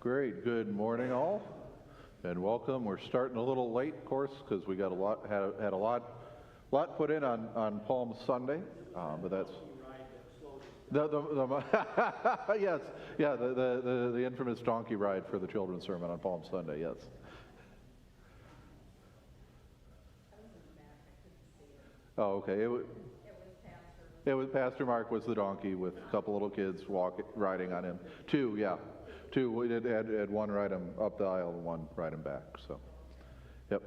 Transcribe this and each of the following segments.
Great. Good morning, all, and welcome. We're starting a little late, of course, because we got had a lot put in on Palm Sunday, but that's yes, yeah, the infamous donkey ride for the children's sermon on Palm Sunday. Yes. Oh, okay. It was Pastor Mark was the donkey with a couple little kids riding on him. Two, yeah. Two. We had one ride him up the aisle and one ride him back. So, yep.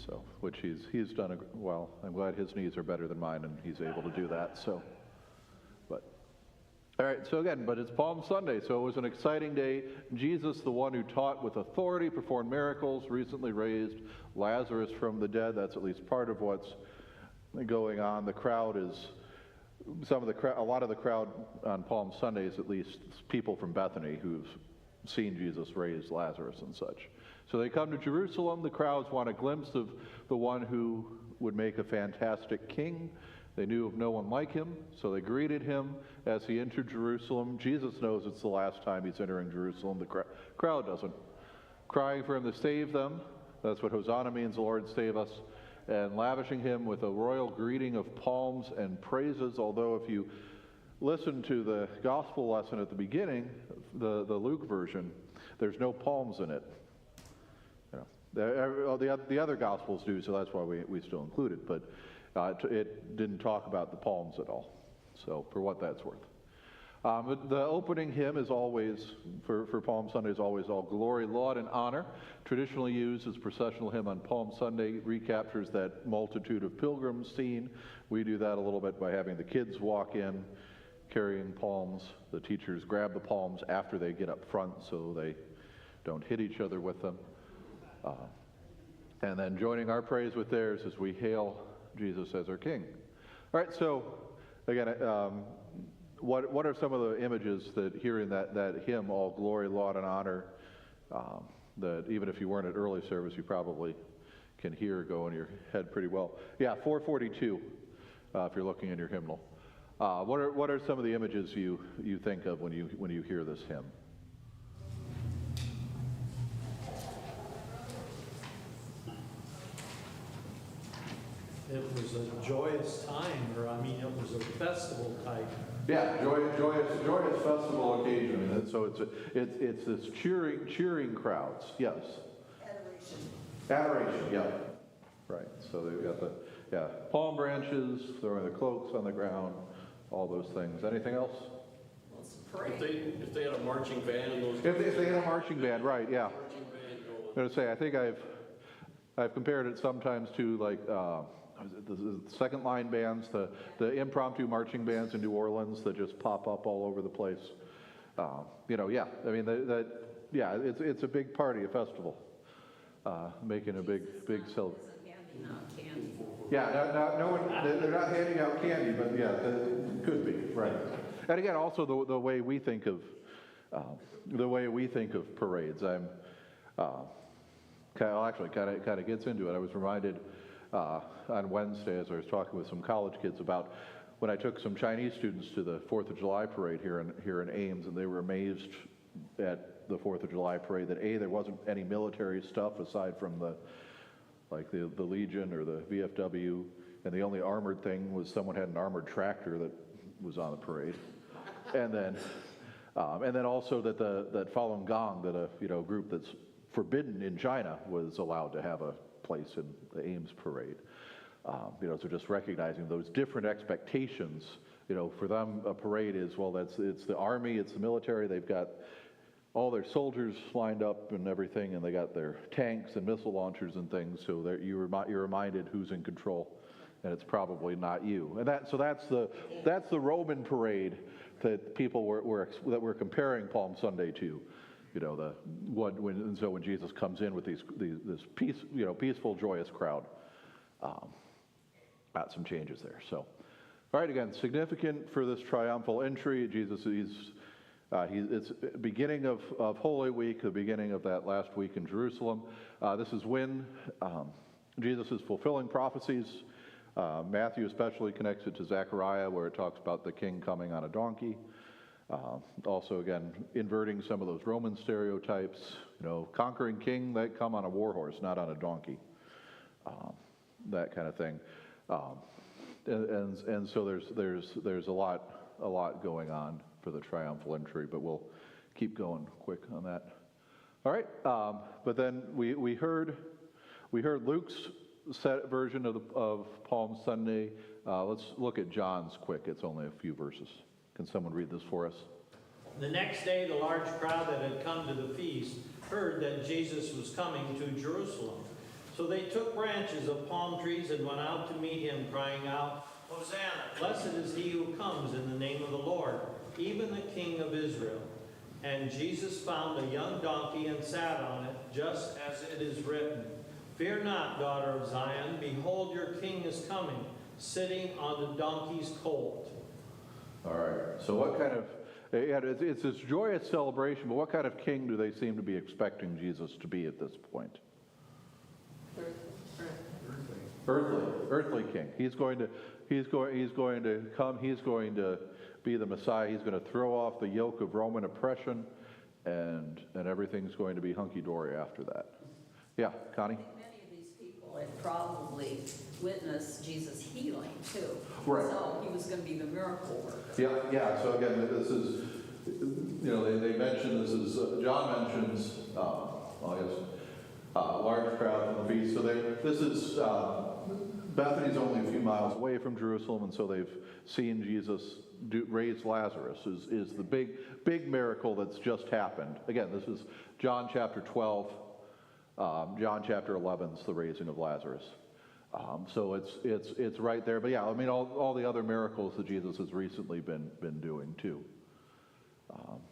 So, which he's done well. I'm glad his knees are better than mine and he's able to do that. So, but all right. So again, but it's Palm Sunday, so it was an exciting day. Jesus, the one who taught with authority, performed miracles, recently raised Lazarus from the dead. That's at least part of what's going on. The crowd is a lot of the crowd on Palm Sunday is at least people from Bethany who've seen Jesus raise Lazarus and such. So they come to Jerusalem. The crowds want a glimpse of the one who would make a fantastic king. They knew of no one like him, so they greeted him as he entered Jerusalem. Jesus knows it's the last time he's entering Jerusalem. The crowd doesn't. Crying for him to save them. That's what Hosanna means, the Lord save us. And lavishing him with a royal greeting of palms and praises. Although if you listen to the gospel lesson at the beginning, the Luke version, there's no palms in it. You know, the other gospels do, so that's why we still include it. But it didn't talk about the palms at all. So for what that's worth. The opening hymn is always, for Palm Sunday, is always all glory, laud, and honor. Traditionally used as processional hymn on Palm Sunday, recaptures that multitude of pilgrims scene. We do that a little bit by having the kids walk in, carrying palms. The teachers grab the palms after they get up front so they don't hit each other with them. And then joining our praise with theirs as we hail Jesus as our King. All right, so again, what are some of the images that hearing that hymn, all glory, laud, and honor, that even if you weren't at early service, you probably can hear go in your head pretty well. Yeah, 442, if you're looking in your hymnal. What are some of the images you think of when you hear this hymn? It was a joyous time, it was a festival type. Yeah, joyous festival occasion. And so it's this cheering crowds. Yes. Adoration. Yeah. Right. So they've got palm branches, throwing the cloaks on the ground, all those things. Anything else? If they had a marching band and those. If they had a marching band, right? Yeah. I'm going to say I think I've compared it sometimes to like. The second line bands, the impromptu marching bands in New Orleans that just pop up all over the place. It's a big party, a festival, making a big celebration. Yeah, no one, they're not handing out candy, but yeah, it could be, right. And again, also the way we think of parades. Actually kind of gets into it. I was reminded on Wednesday, as I was talking with some college kids about when I took some Chinese students to the 4th of July parade here in Ames, and they were amazed at the 4th of July parade that there wasn't any military stuff aside from the Legion or the VFW, and the only armored thing was someone had an armored tractor that was on the parade, and then also that that Falun Gong, that a group that's forbidden in China, was allowed to have a place in the Ames parade. So just recognizing those different expectations. For them, a parade is, it's the army, it's the military. They've got all their soldiers lined up and everything, and they got their tanks and missile launchers and things. So you're reminded who's in control, and it's probably not you. And that's the Roman parade that people that we're comparing Palm Sunday to. When Jesus comes in with this peaceful, joyous crowd, got some changes there. So, all right, again, significant for this triumphal entry. Jesus, it's beginning of Holy Week, the beginning of that last week in Jerusalem. This is when Jesus is fulfilling prophecies. Matthew especially connects it to Zechariah, where it talks about the king coming on a donkey. Also, again, inverting some of those Roman stereotypes, conquering king, they come on a war horse, not on a donkey, that kind of thing. And so there's a lot going on for the triumphal entry, but we'll keep going quick on that. All right, but then we heard Luke's set version of Palm Sunday. Let's look at John's quick. It's only a few verses. Can someone read this for us? The next day, the large crowd that had come to the feast heard that Jesus was coming to Jerusalem. So they took branches of palm trees and went out to meet him, crying out, "Hosanna! Blessed is he who comes in the name of the Lord, even the King of Israel." And Jesus found a young donkey and sat on it, just as it is written, "Fear not, daughter of Zion. Behold, your king is coming, sitting on the donkey's colt." All right. So what kind of, it's this joyous celebration, but what kind of king do they seem to be expecting Jesus to be at this point? Earthly king. He's going to come. He's going to be the Messiah. He's going to throw off the yoke of Roman oppression, and everything's going to be hunky-dory after that. Yeah, Connie? I think many of these people had probably witnessed Jesus healing too. Right. So he was going to be the miracle worker. Yeah. So again, this is, they mention this is John mentions, large crowd from the feast. So this is Bethany's only a few miles away from Jerusalem, and so they've seen Jesus raise Lazarus. Is the big miracle that's just happened. Again, this is John chapter 12. John chapter 11 is the raising of Lazarus. So it's right there. But yeah, I mean all the other miracles that Jesus has recently been doing too.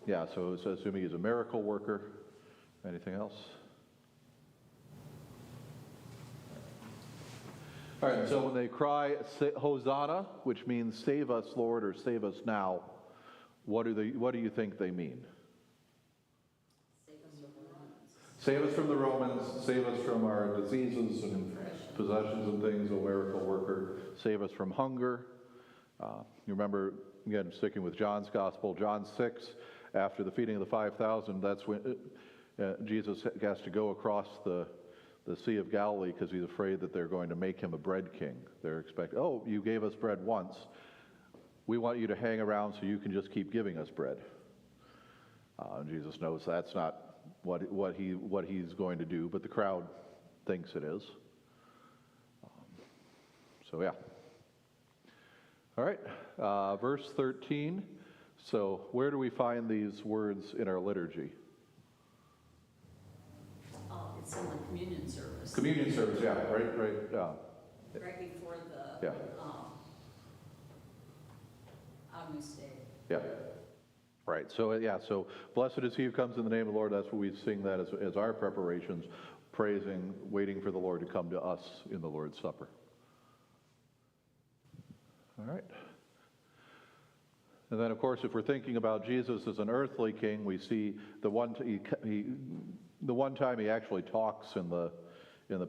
So assuming he's a miracle worker. Anything else? All right, so when they cry Hosanna, which means save us, Lord, or save us now, what do you think they mean? Save us from the Romans, save us from our diseases and possessions and things, a miracle worker. Save us from hunger. You remember, again, sticking with John's Gospel, John 6, after the feeding of the 5,000, that's when Jesus has to go across the Sea of Galilee because he's afraid that they're going to make him a bread king. They're expecting, you gave us bread once. We want you to hang around so you can just keep giving us bread. And Jesus knows that's not what he's going to do, but the crowd thinks it is. All right, verse 13. So where do we find these words in our liturgy? It's in the communion service. Communion service, yeah, right. Right before the Agnus Dei. Yeah. Right. So blessed is he who comes in the name of the Lord. That's what we sing that as our preparations, praising, waiting for the Lord to come to us in the Lord's Supper. All right. And then, of course, if we're thinking about Jesus as an earthly king, we see the one time he actually talks in the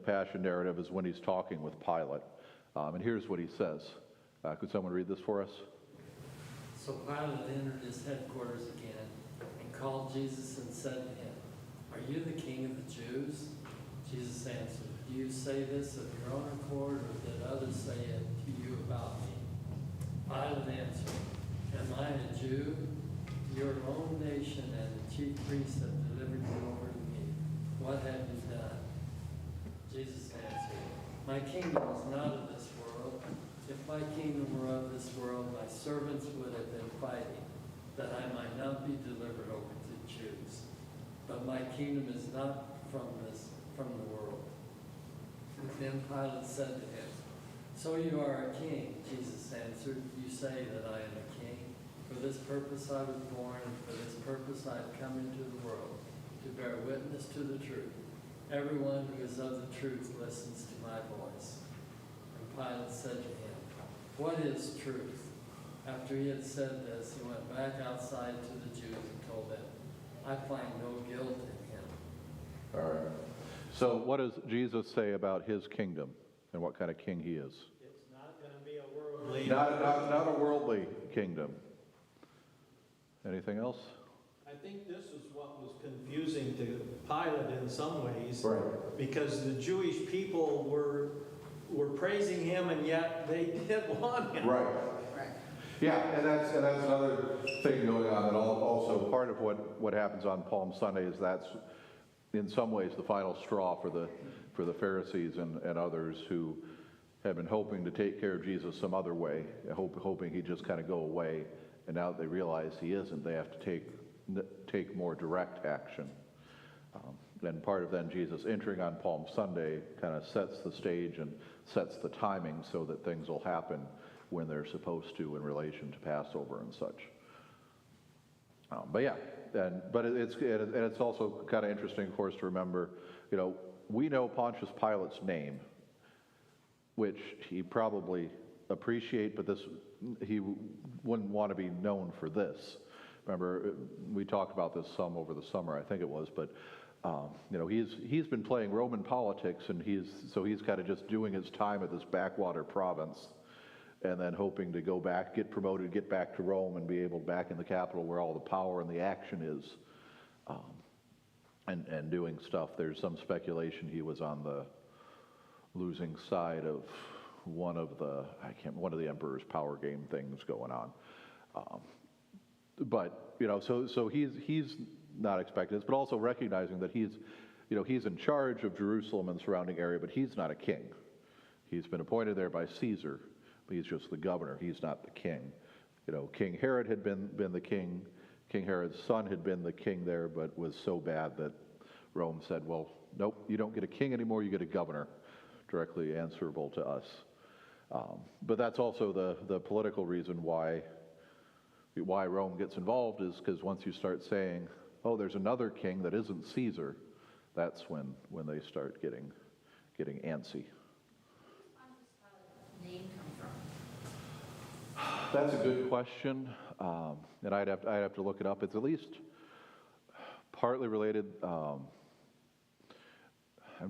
Passion narrative is when he's talking with Pilate. And here's what he says. Could someone read this for us? So Pilate entered his headquarters again and called Jesus and said to him, "Are you the king of the Jews?" Jesus answered, "Do you say this of your own accord, or did others say it to you about me?" Pilate answered, "Am I a Jew? Your own nation and the chief priests have delivered you over to me. What have you done?" Jesus answered, "My kingdom is not of this world. If my kingdom were of this world, my servants would have been fighting, that I might not be delivered over to the Jews. But my kingdom is not from the world." Then Pilate said to him, "So you are a king?" Jesus answered, "You say that I am a king. For this purpose I was born, and for this purpose I have come into the world, to bear witness to the truth. Everyone who is of the truth listens to my voice." And Pilate said to him, "What is truth?" After he had said this, he went back outside to the Jews and told them, "I find no guilt in him." All right. So what does Jesus say about his kingdom and what kind of king he is? It's not going to be a worldly. Not a worldly kingdom. Anything else? I think this is what was confusing to Pilate in some ways. Right. Because the Jewish people were praising him, and yet they didn't want him. Right. Right. Yeah, and that's another thing going on, and also part of what happens on Palm Sunday is that's in some ways the final straw for the Pharisees and others who have been hoping to take care of Jesus some other way, hoping he'd just kind of go away, and now that they realize he isn't, they have to take more direct action. And part of then Jesus entering on Palm Sunday kind of sets the stage and sets the timing so that things will happen when they're supposed to in relation to Passover and such. But yeah, but it's also kind of interesting, of course, to remember, we know Pontius Pilate's name, which he probably appreciate, but he wouldn't want to be known for this. Remember, we talked about this some over the summer, I think it was, but he's been playing Roman politics, and he's kind of just doing his time at this backwater province, and then hoping to go back, get promoted, get back to Rome, and be able back in the capital where all the power and the action is, and doing stuff. There's some speculation he was on the losing side of one of the emperor's power game things going on. But so he's not expecting this, but also recognizing that he's in charge of Jerusalem and the surrounding area, but he's not a king. He's been appointed there by Caesar, but he's just the governor. He's not the king. King Herod had been the king. King Herod's son had been the king there, but was so bad that Rome said, well, nope, you don't get a king anymore, you get a governor, directly answerable to us. But that's also the political reason why Rome gets involved, is because once you start saying, oh, there's another king that isn't Caesar, that's when they start getting antsy. Name come from? That's a good question, and I'd have to look it up. It's at least partly related. I'm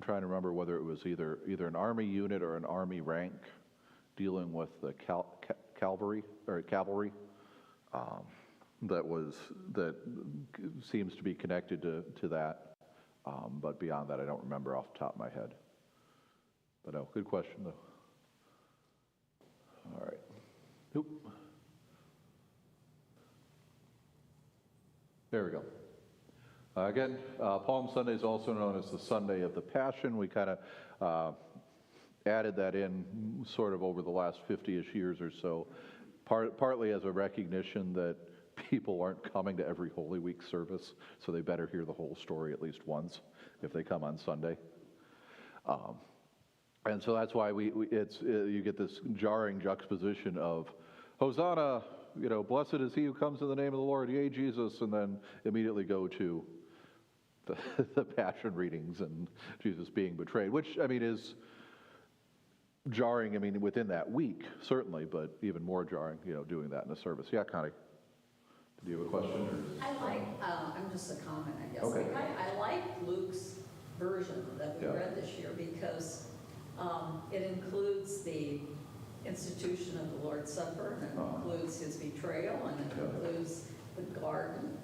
trying to remember whether it was either an army unit or an army rank dealing with the cavalry. That seems to be connected to that, but beyond that, I don't remember off the top of my head. But no, good question though. All right. Oop. There we go. Again, Palm Sunday is also known as the Sunday of the Passion. We kind of added that in sort of over the last 50-ish years or so, partly as a recognition that people aren't coming to every Holy Week service, so they better hear the whole story at least once if they come on Sunday. And so that's why you get this jarring juxtaposition of Hosanna, blessed is he who comes in the name of the Lord, yea, Jesus, and then immediately go to the Passion readings and Jesus being betrayed, which, is jarring, within that week, certainly, but even more jarring, doing that in a service. Yeah, Connie, do you have a question? I'm just a comment, I guess. Okay. I like Luke's version that we Yeah. read this year because it includes the institution of the Lord's Supper, and it includes his betrayal, and it includes the garden,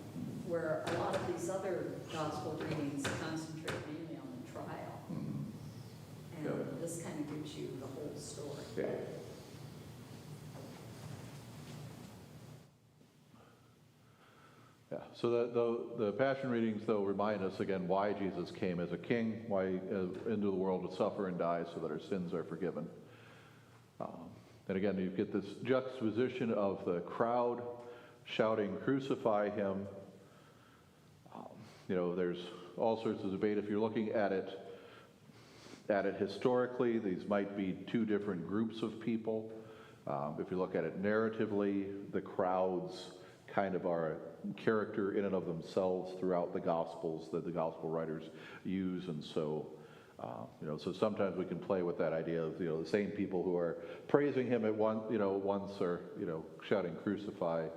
where a lot of these other gospel readings concentrate mainly on the trial. And this kind of gives you the whole story. Yeah. Yeah, so the Passion readings, though, remind us again why Jesus came as a king, why into the world to suffer and die so that our sins are forgiven. And again, you get this juxtaposition of the crowd shouting, "Crucify him." There's all sorts of debate. If you're looking at it historically, these might be two different groups of people. If you look at it narratively, the crowds kind of are a character in and of themselves throughout the Gospels that the Gospel writers use, and so so sometimes we can play with that idea of the same people who are praising him at once are shouting "Crucify"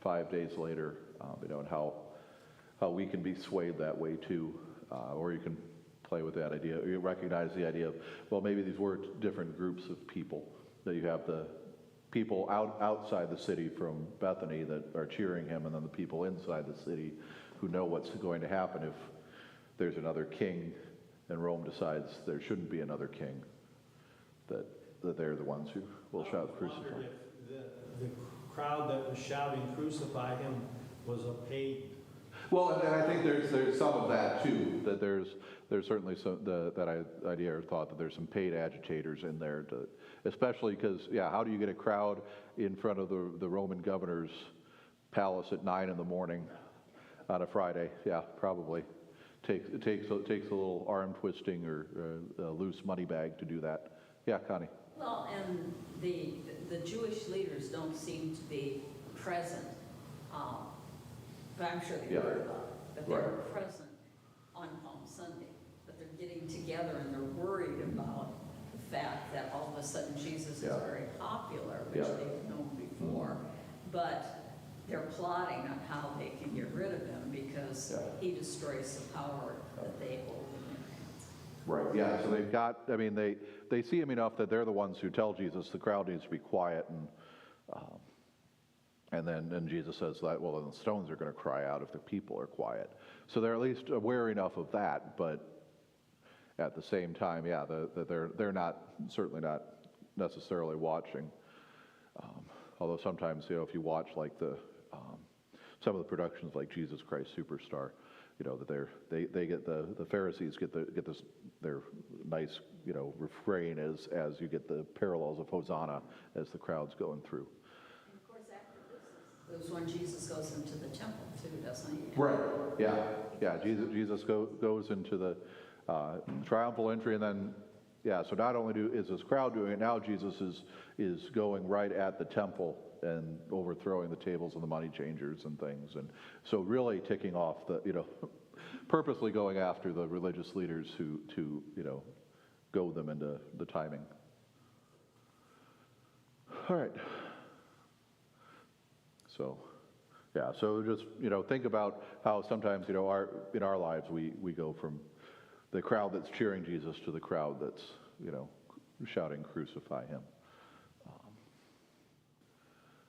5 days later, and how we can be swayed that way too, or you can play with that idea. You recognize the idea of, well, maybe these were different groups of people. That you have the people outside the city from Bethany that are cheering him, and then the people inside the city who know what's going to happen if there's another king and Rome decides there shouldn't be another king, that they're the ones who will shout, I crucify. wondered if the crowd that was shouting, crucify him, was a paid. Well, and I think there's some of that too, that there's certainly some, that idea or thought that there's some paid agitators in there, to, especially because, yeah, how do you get a crowd in front of the Roman governor's palace at 9 in the morning on a Friday? Yeah, probably. It takes a little arm twisting or a loose money bag to do that. Yeah, Connie. Well, and the Jewish leaders don't seem to be present, but I'm sure they heard about it, but they were present on Palm Sunday. But they're getting together and they're worried about the fact that all of a sudden Jesus is very popular, which they've known before. But they're plotting on how they can get rid of him because he destroys the power that they hold in their hands. Right, yeah, so they've got, I mean, they see him enough that they're the ones who tell Jesus the crowd needs to be quiet, and then Jesus says that, well, then the stones are going to cry out if the people are quiet. So they're at least aware enough of that, but at the same time, yeah, they're not, certainly not necessarily watching. Although sometimes, you know, if you watch like some of the productions like Jesus Christ Superstar, you know, that they get the Pharisees get this their nice, you know, refrain as you get the parallels of Hosanna as the crowd's going through. And of course, after this is when Jesus goes into the temple too, doesn't he? Right. Yeah. Jesus goes into the triumphal entry, and then so not only is this crowd doing it, now Jesus is going right at the temple and overthrowing the tables and the money changers and things, and so really ticking off the, you know, purposely going after the religious leaders who you know, goad them into the timing. All right. So, yeah, so just, you know, think about how sometimes, you know, in our lives we go from the crowd that's cheering Jesus to the crowd that's, you know, shouting, crucify him.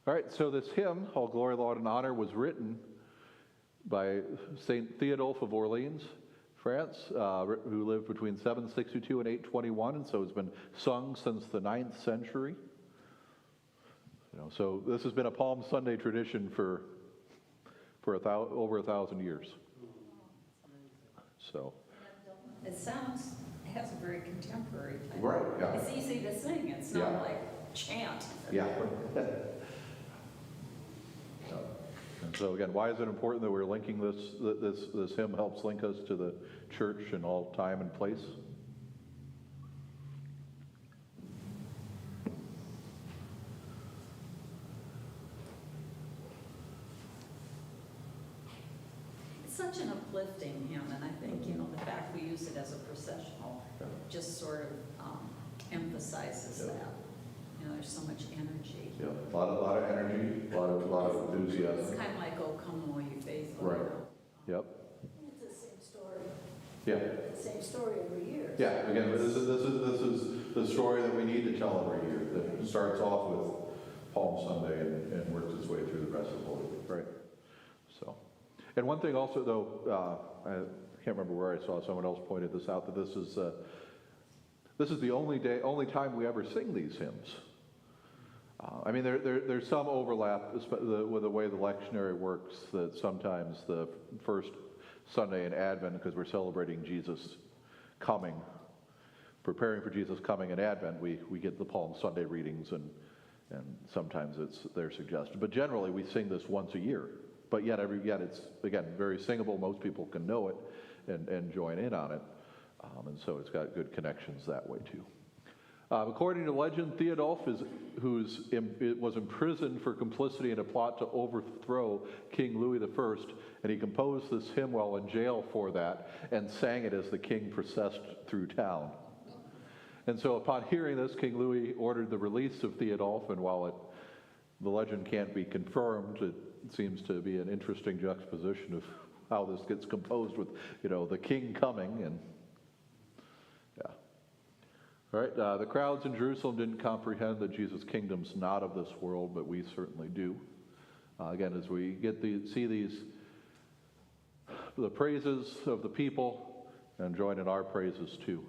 All right, so this hymn, All Glory, Laud, and Honor, was written by St. Theodulf of Orleans, France, who lived between 762 and 821, and so it's been sung since the 9th century. You know, so this has been a Palm Sunday tradition for over 1,000 years. So. It has a very contemporary type. Right, yeah. It's easy to sing, it's not like chant. Yeah. And so again, why is it important that we're linking this hymn helps link us to the church in all time and place? It's such an uplifting hymn, and I think, you know, the fact we use it as a processional just sort of emphasizes that. You know, there's so much energy. Yeah, a lot of energy, a lot of enthusiasm. It's kind of like, oh, come all you faithful. Right. You know? Yep. It's the same story. Yeah. The same story every year. Yeah. Again, this is the story that we need to tell every year. That starts off with Palm Sunday and works its way through the rest of the Holy Week. Right. So, and one thing also, though, I can't remember where I saw someone else pointed this out, that this is the only time we ever sing these hymns. I mean, there's some overlap with the way the lectionary works, that sometimes the first Sunday in Advent, because we're celebrating Jesus coming, preparing for Jesus coming in Advent, we get the Palm Sunday readings, and sometimes they're suggested. But generally, we sing this once a year. But yet it's, again, very singable. Most people can know it and join in on it. And so it's got good connections that way, too. According to legend, Theodulf was imprisoned for complicity in a plot to overthrow King Louis I, and he composed this hymn while in jail for that and sang it as the king processed through town. And so upon hearing this, King Louis ordered the release of Theodulf, and while the legend can't be confirmed, it seems to be an interesting juxtaposition of how this gets composed with, you know, the king coming and... All right, the crowds in Jerusalem didn't comprehend that Jesus' kingdom's not of this world, but we certainly do. Again, as we see the praises of the people and join in our praises too.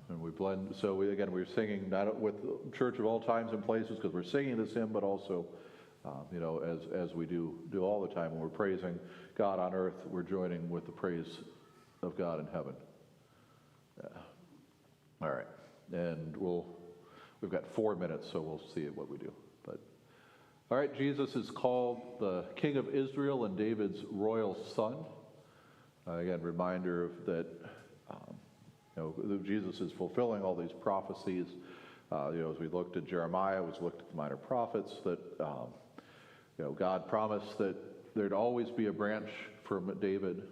And we blend, so we're singing not with Church of All Times and Places because we're singing this hymn, but also, as we do all the time when we're praising God on earth, we're joining with the praise of God in heaven. All right, and we've got 4 minutes, so we'll see what we do. But all right, Jesus is called the King of Israel and David's royal son. Again, reminder of that. Jesus is fulfilling all these prophecies. As we looked at Jeremiah, we looked at the minor prophets, that God promised that there'd always be a branch from David.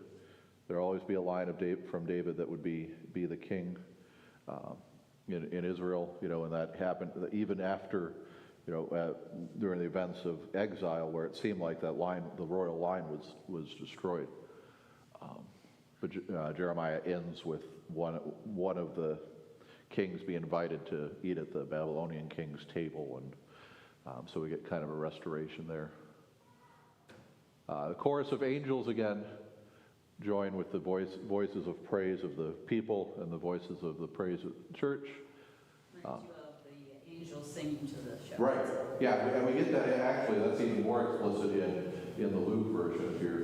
There'd always be a line of from David that would be the king in Israel. And that happened even after, during the events of exile, where it seemed like that line, the royal line, was destroyed. But Jeremiah ends with one of the kings being invited to eat at the Babylonian king's table, and so we get kind of a restoration there. The chorus of angels again join with the voices of praise of the people and the voices of the praise of the church. Reminds you of the angels singing to the shepherds. Right. Yeah, and we get that actually. That's even more explicit in the Luke version. If you're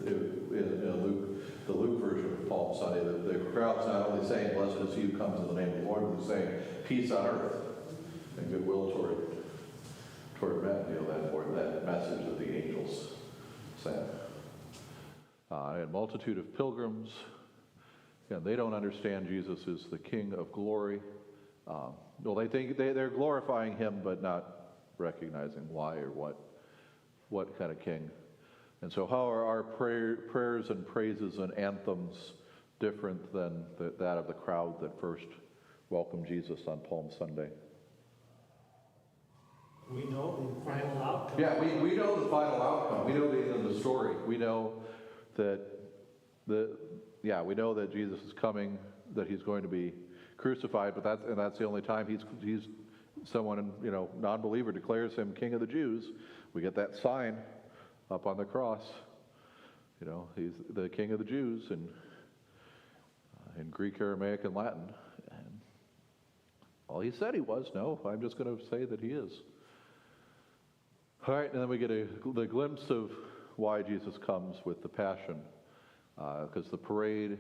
in Luke. The Luke version of Palm Sunday, the crowd's not only saying, "Blessed is he who comes in the name of the Lord," but saying, "Peace on earth and goodwill toward men." That message that the angels sent. And multitude of pilgrims. Again, they don't understand Jesus is the King of glory. They think they're glorifying him, but not recognizing why or what kind of king. And so how are our prayers and praises and anthems different than that of the crowd that first welcomed Jesus on Palm Sunday? We know the final outcome. Yeah, we know the final outcome. We know the end of the story. We know that we know that Jesus is coming, that he's going to be crucified, but that's the only time he's someone, non-believer declares him King of the Jews. We get that sign up on the cross. He's the King of the Jews in Greek, Aramaic, and Latin. And all he said he was. No, I'm just going to say that he is. All right, and then we get the glimpse of why Jesus comes with the Passion, because the parade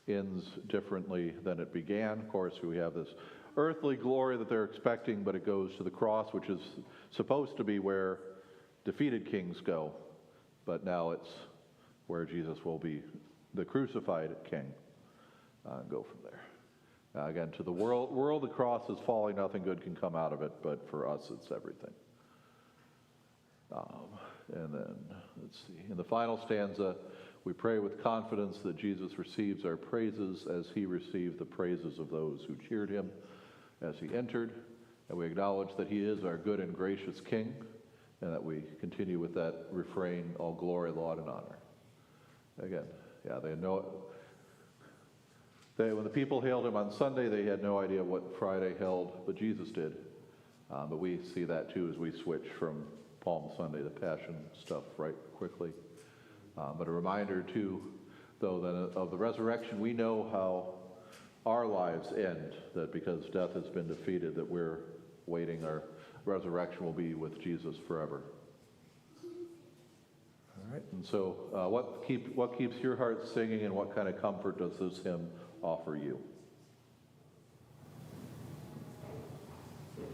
ends differently than it began. Of course, we have this earthly glory that they're expecting, but it goes to the cross, which is supposed to be where defeated kings go, but now it's where Jesus will be the crucified king. Go from there. Again, to the world, the cross is falling. Nothing good can come out of it, but for us, it's everything. And then, let's see. In the final stanza, we pray with confidence that Jesus receives our praises as he received the praises of those who cheered him as he entered. And we acknowledge that he is our good and gracious King, and that we continue with that refrain, all glory, laud, and honor. Again, they know when the people hailed him on Sunday, they had no idea what Friday held, but Jesus did. But we see that too as we switch from Palm Sunday to Passion stuff right quickly. But a reminder too, though, that of the resurrection, we know how our lives end, that because death has been defeated, that we're waiting, our resurrection will be with Jesus forever. All right, and so what keeps your heart singing, and what kind of comfort does this hymn offer you?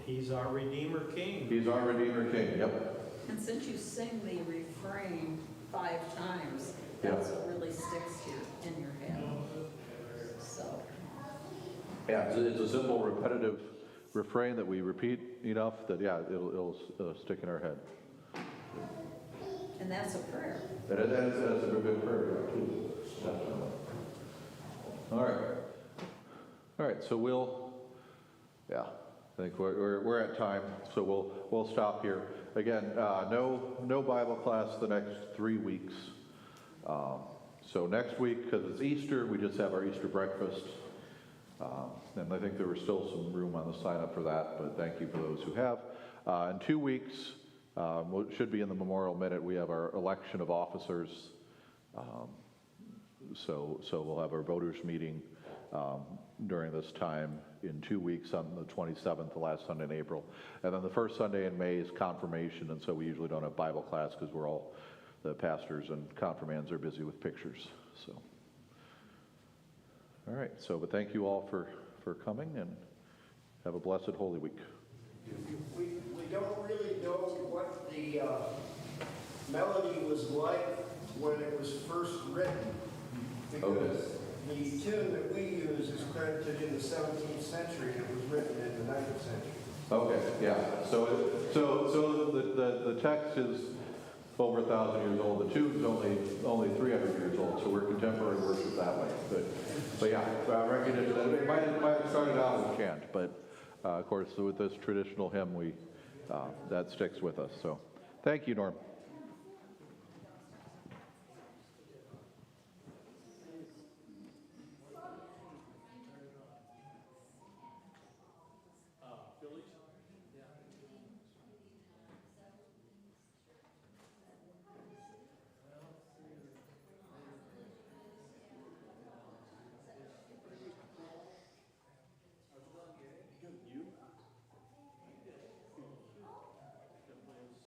He's our Redeemer King. He's our Redeemer King, yep. And since you sing the refrain 5 times, Yeah. that's what really sticks to you in your head. So, Yeah, it's a simple, repetitive refrain that we repeat enough that, it'll stick in our head. and that's a prayer. That's a good prayer, too. Definitely. All right, so I think we're at time, so we'll stop here. Again, no Bible class the next 3 weeks. So next week, because it's Easter, we just have our Easter breakfast. And I think there was still some room on the sign up for that, but thank you for those who have. In 2 weeks, it should be in the Memorial Minute, we have our election of officers. So we'll have our voters meeting during this time in 2 weeks on the 27th, the last Sunday in April. And then the first Sunday in May is confirmation, and so we usually don't have Bible class because the pastors and confirmands are busy with pictures. So, all right, but thank you all for coming, and have a blessed Holy Week. We don't really know what the melody was like when it was first written, because the tune that we use is credited in the 17th century, and it was written in the 9th century. Okay, yeah. So the text is over 1,000 years old. The tune's only 300 years old. So we're contemporary worship that way. But yeah, recognition that it might have started out as chant, but of course with this traditional hymn, that sticks with us. So thank you, Norm.